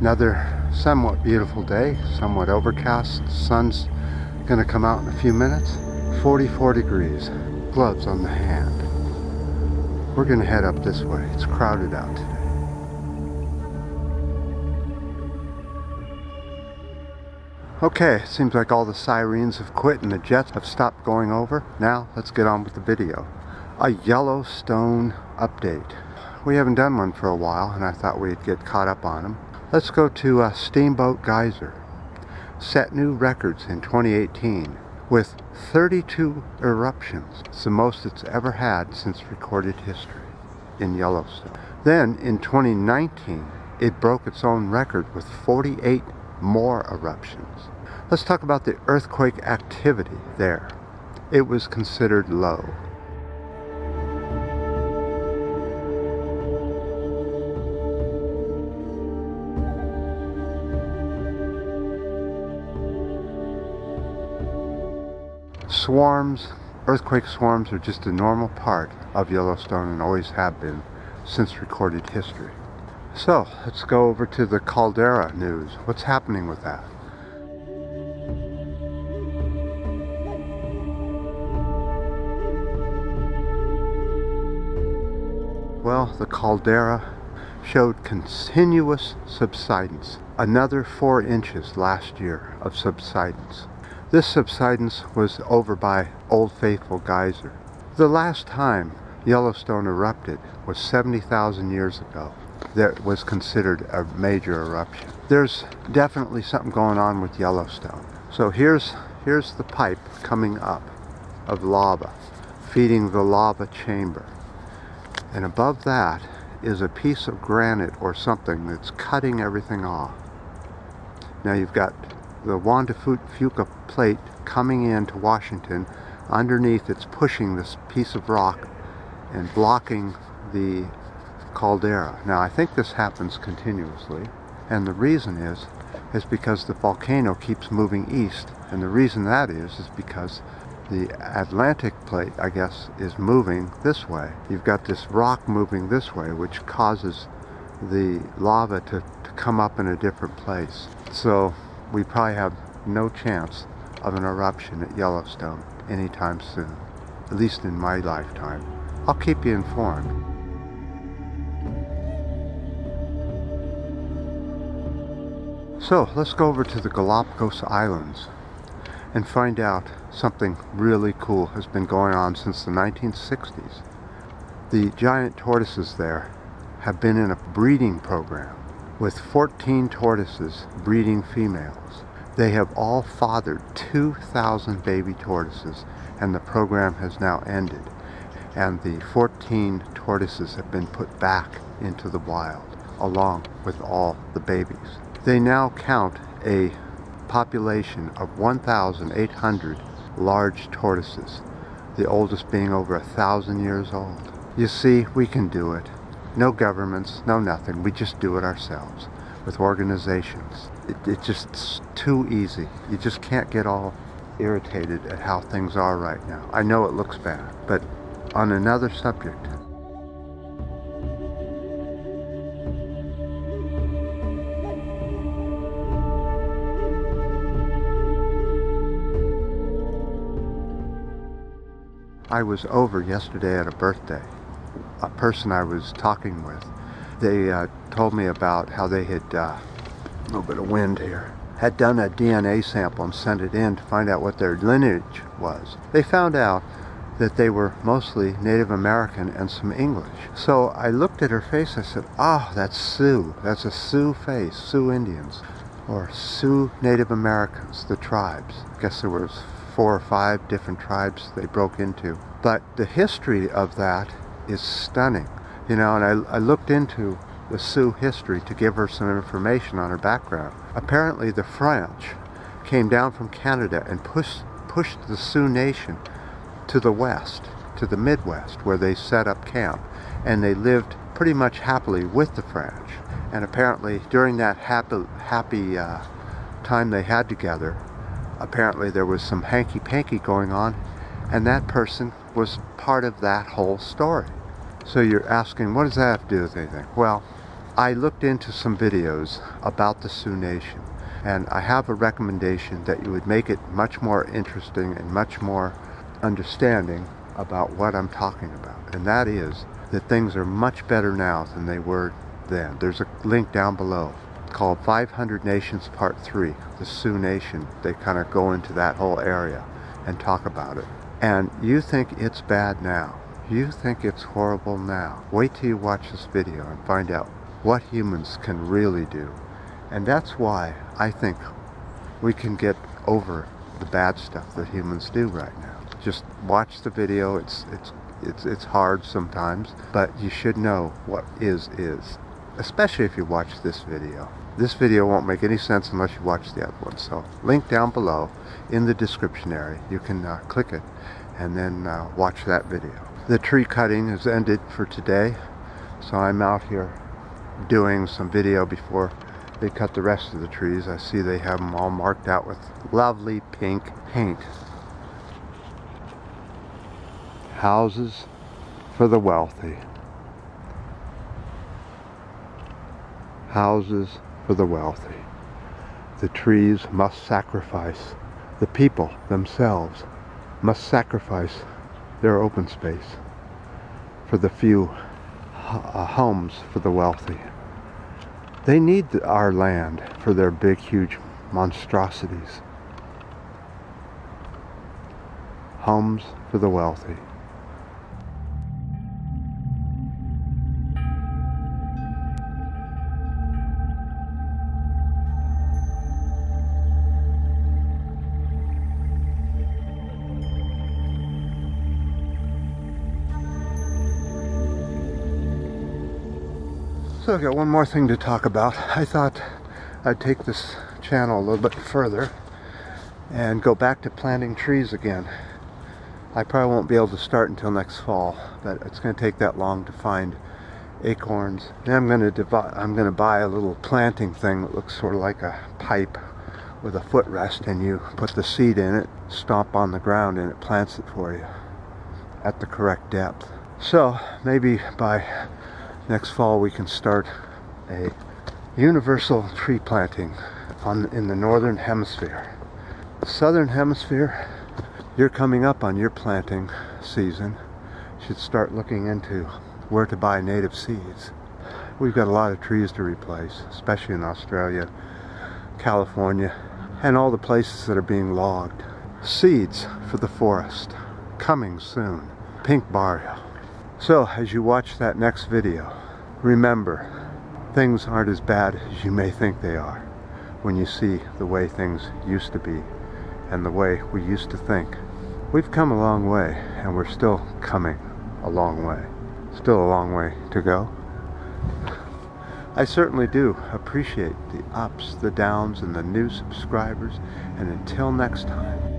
Another somewhat beautiful day, somewhat overcast. The sun's gonna come out in a few minutes. 44 degrees, gloves on the hand. We're gonna head up this way. It's crowded out today. Okay, it seems like all the sirens have quit and the jets have stopped going over. Now, let's get on with the video. A Yellowstone update. We haven't done one for a while, and I thought we'd get caught up on them. Let's go to Steamboat Geyser. Set new records in 2018 with 32 eruptions. It's the most it's ever had since recorded history in Yellowstone. Then, in 2019, it broke its own record with 48 more eruptions. Let's talk about the earthquake activity there. It was considered low. Swarms, earthquake swarms are just a normal part of Yellowstone and always have been since recorded history. So, let's go over to the caldera news. What's happening with that? Well, the caldera showed continuous subsidence. Another 4 inches last year of subsidence. This subsidence was over by Old Faithful Geyser. The last time Yellowstone erupted was 70,000 years ago. That was considered a major eruption. There's definitely something going on with Yellowstone. So here's the pipe coming up of lava, feeding the lava chamber. And above that is a piece of granite or something that's cutting everything off. Now you've got the Juan de Fuca plate coming into Washington. Underneath it's pushing this piece of rock and blocking the caldera. Now I think this happens continuously, and the reason is because the volcano keeps moving east, and the reason that is because the Atlantic plate, I guess, is moving this way. You've got this rock moving this way, which causes the lava to come up in a different place. So we probably have no chance of an eruption at Yellowstone anytime soon, at least in my lifetime. I'll keep you informed. So let's go over to the Galapagos Islands and find out something really cool has been going on since the 1960s. The giant tortoises there have been in a breeding program with 14 tortoises breeding females. They have all fathered 2,000 baby tortoises, and the program has now ended. And the 14 tortoises have been put back into the wild, along with all the babies. They now count a population of 1,800 large tortoises, the oldest being over 1,000 years old. You see, we can do it. No governments, no nothing. We just do it ourselves with organizations. It's just too easy. You just can't get all irritated at how things are right now. I know it looks bad, but on another subject. I was over yesterday at a birthday. A person I was talking with, they told me about how they had, a little bit of wind here, had done a DNA sample and sent it in to find out what their lineage was. They found out that they were mostly Native American and some English. So I looked at her face, I said, oh, that's Sioux. That's a Sioux face, Sioux Indians, or Sioux Native Americans, the tribes. I guess there was 4 or 5 different tribes they broke into. But the history of that is stunning, you know, and I looked into the Sioux history to give her some information on her background. Apparently the French came down from Canada and pushed the Sioux Nation to the west, to the Midwest, where they set up camp, and they lived pretty much happily with the French. And apparently during that happy time they had together, apparently there was some hanky-panky going on, and that person was part of that whole story. So you're asking, what does that have to do with anything? Well, I looked into some videos about the Sioux Nation, and I have a recommendation that you would make it much more interesting and much more understanding about what I'm talking about. And that is that things are much better now than they were then. There's a link down below called 500 Nations Part 3, the Sioux Nation. They kind of go into that whole area and talk about it. And you think it's bad now. You think it's horrible now. Wait till you watch this video and find out what humans can really do. And that's why I think we can get over the bad stuff that humans do right now. Just watch the video. It's hard sometimes, but you should know what is, especially if you watch this video. This video won't make any sense unless you watch the other one. So link down below in the description area. You can click it and then watch that video. The tree cutting is ended for today, so I'm out here doing some video before they cut the rest of the trees. I see they have them all marked out with lovely pink paint. Houses for the wealthy. Houses for the wealthy. The trees must sacrifice. The people themselves must sacrifice their open space for the few homes for the wealthy. They need our land for their big, huge monstrosities. Homes for the wealthy. So I've got one more thing to talk about. I thought I'd take this channel a little bit further and go back to planting trees again. I probably won't be able to start until next fall, but it's going to take that long to find acorns. Then I'm going to buy a little planting thing that looks sort of like a pipe with a footrest, and you put the seed in it, stomp on the ground, and it plants it for you at the correct depth. So maybe by next fall we can start a universal tree planting in the northern hemisphere. The southern hemisphere, you're coming up on your planting season. You should start looking into where to buy native seeds. We've got a lot of trees to replace, especially in Australia, California, and all the places that are being logged. Seeds for the forest, coming soon. Pink barrio. So, as you watch that next video, remember, things aren't as bad as you may think they are when you see the way things used to be and the way we used to think. We've come a long way, and we're still coming a long way. Still a long way to go. I certainly do appreciate the ups, the downs, and the new subscribers, and until next time.